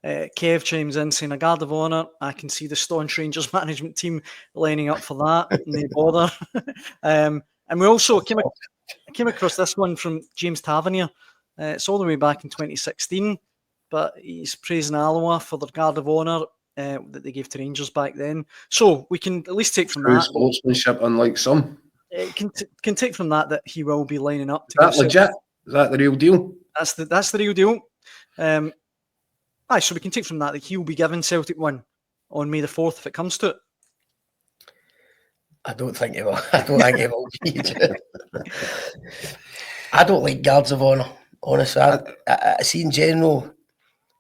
Kev chimes in saying a guard of honour. I can see the staunch Rangers management team lining up for that. No bother. And we also came across this one from James Tavernier. It's all the way back in 2016, but he's praising Alloa for their guard of honour that they gave to Rangers back then. So we can at least take from True that sportsmanship, unlike some. Can take from that he will be lining up. Is that legit? Is that the real deal? That's the real deal. So we can take from that he will be giving Celtic one on May the 4th if it comes to it. I don't think he will. I don't think he will. I don't like guards of honour, honestly. I see in general,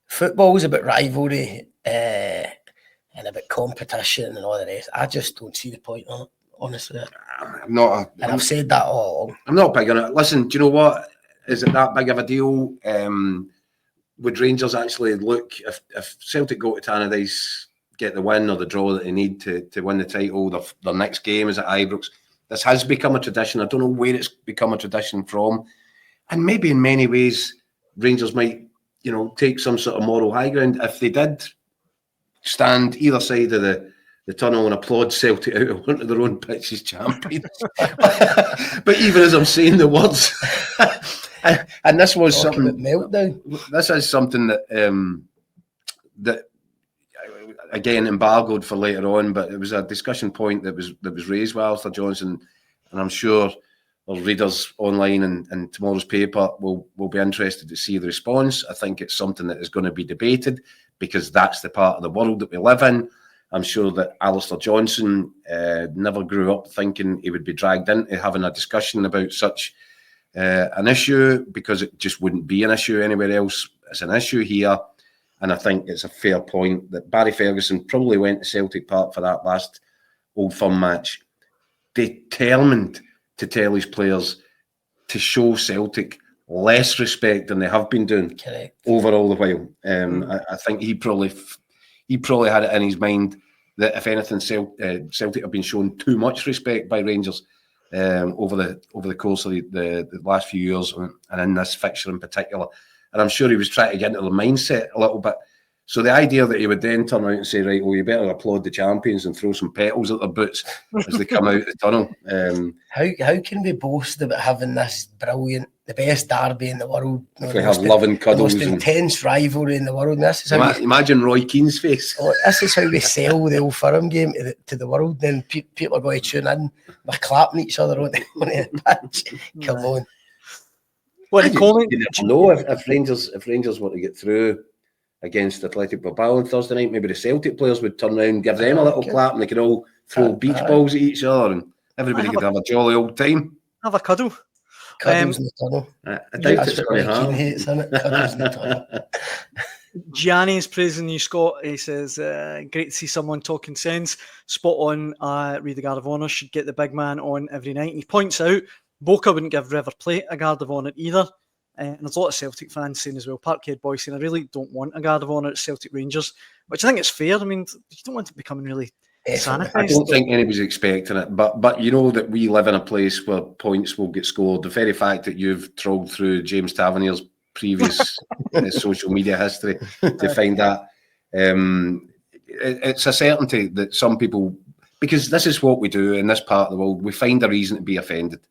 football is about rivalry and about competition and all the rest. I just don't see the point on it, honestly. I've said that all along. I'm not big on it. Listen, do you know what? Is it that big of a deal? Would Rangers actually look, if Celtic go to Tannadice, get the win or the draw that they need to win the title, their next game is at Ibrox. This has become a tradition. I don't know where it's become a tradition from. And maybe in many ways, Rangers might, take some sort of moral high ground. If they did stand either side of the tunnel and applaud Celtic out onto their own pitch as champions. But even as I'm saying the words, and this was something meltdown. This is something that again embargoed for later on, but it was a discussion point that was raised with Alistair Johnson, and I'm sure our readers online and tomorrow's paper will be interested to see the response. I think it's something that is going to be debated because that's the part of the world that we live in. I'm sure that Alistair Johnson never grew up thinking he would be dragged into having a discussion about such an issue, because it just wouldn't be an issue anywhere else. It's an issue here, and I think it's a fair point that Barry Ferguson probably went to Celtic Park for that last Old Firm match, determined to tell his players to show Celtic less respect than they have been doing. Correct. Over all the while. I think he probably had it in his mind that if anything, Celtic have been shown too much respect by Rangers over the course of the last few years, and in this fixture in particular. And I'm sure he was trying to get into the mindset a little bit. So the idea that he would then turn out and say, right, well, you better applaud the champions and throw some petals at their boots as they come out of the tunnel. How can we boast about having this brilliant, the best derby in the world? If we have love and cuddles. The most intense rivalry in the world. And this is imagine Roy Keane's face. This is how we sell the Old Firm game to the world. Then people are going to tune in. We're clapping each other on the pitch. Come on. Well, you never know if Rangers were to get through against Athletic Bilbao on Thursday night, maybe the Celtic players would turn around, give them a little clap, and they could all throw beach balls at each other, and everybody could have a jolly old time. Have a cuddle. Cuddles in the tunnel. I doubt it's going to happen. Hates, isn't it? Cuddles in the tunnel. Gianni's praising you, Scott. He says, great to see someone talking sense. Spot on. Read the Guard of Honour should get the big man on every night. And he points out Boca wouldn't give River Plate a Guard of Honour either. And there's a lot of Celtic fans saying as well, Parkhead boys saying, I really don't want a Guard of Honour at Celtic Rangers, which I think is fair. I mean, you don't want it becoming really sanitised. I don't think anybody's expecting it, but you know that we live in a place where points will get scored. The very fact that you've trolled through James Tavernier's previous social media history to find that, it's a certainty that some people, because this is what we do in this part of the world, we find a reason to be offended.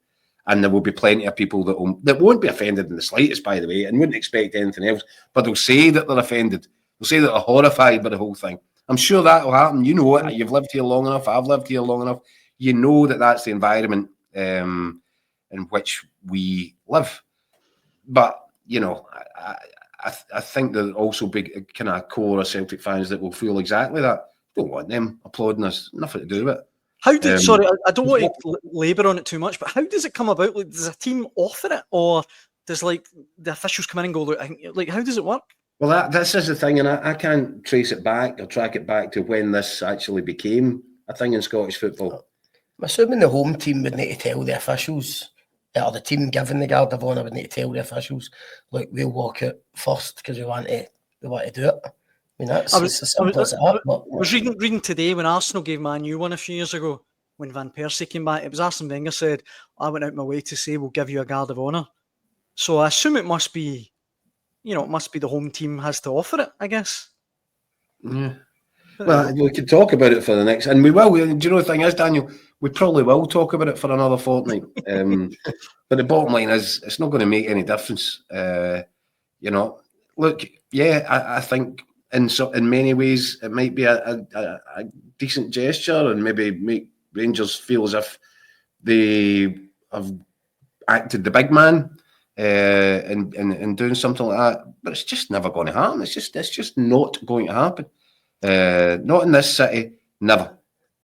And there will be plenty of people that won't be offended in the slightest, by the way, and wouldn't expect anything else. But they'll say that they're offended. They'll say that they're horrified by the whole thing. I'm sure that will happen. You know it. You've lived here long enough. I've lived here long enough. You know that that's the environment in which we live. But, you know, I think there'll also be a kind of core of Celtic fans that will feel exactly that. Don't want them applauding us. Nothing to do with it. How did, sorry, I don't want to labour on it too much, but how does it come about? Like, does a team offer it, or does like the officials come in and go, like, how does it work? Well, this is the thing, and I can't trace it back or track it back to when this actually became a thing in Scottish football. I'm assuming the home team would need to tell the officials, or the team giving the Guard of Honour would need to tell the officials, look, we'll walk out first because we want to do it. I mean, I was reading today when Arsenal gave Man U one a few years ago, when Van Persie came back, it was Arsene Wenger said, I went out my way to say we'll give you a Guard of Honour. So I assume it must be the home team has to offer it, I guess. Yeah. Well, we could talk about it for the next, and we will. Do you know the thing is, Daniel? We probably will talk about it for another fortnight. But the bottom line is, it's not going to make any difference. You know, look, yeah, I think in many ways it might be a decent gesture and maybe make Rangers feel as if they have acted the big man in doing something like that. But it's just never going to happen. It's just not going to happen. Not in this city, never.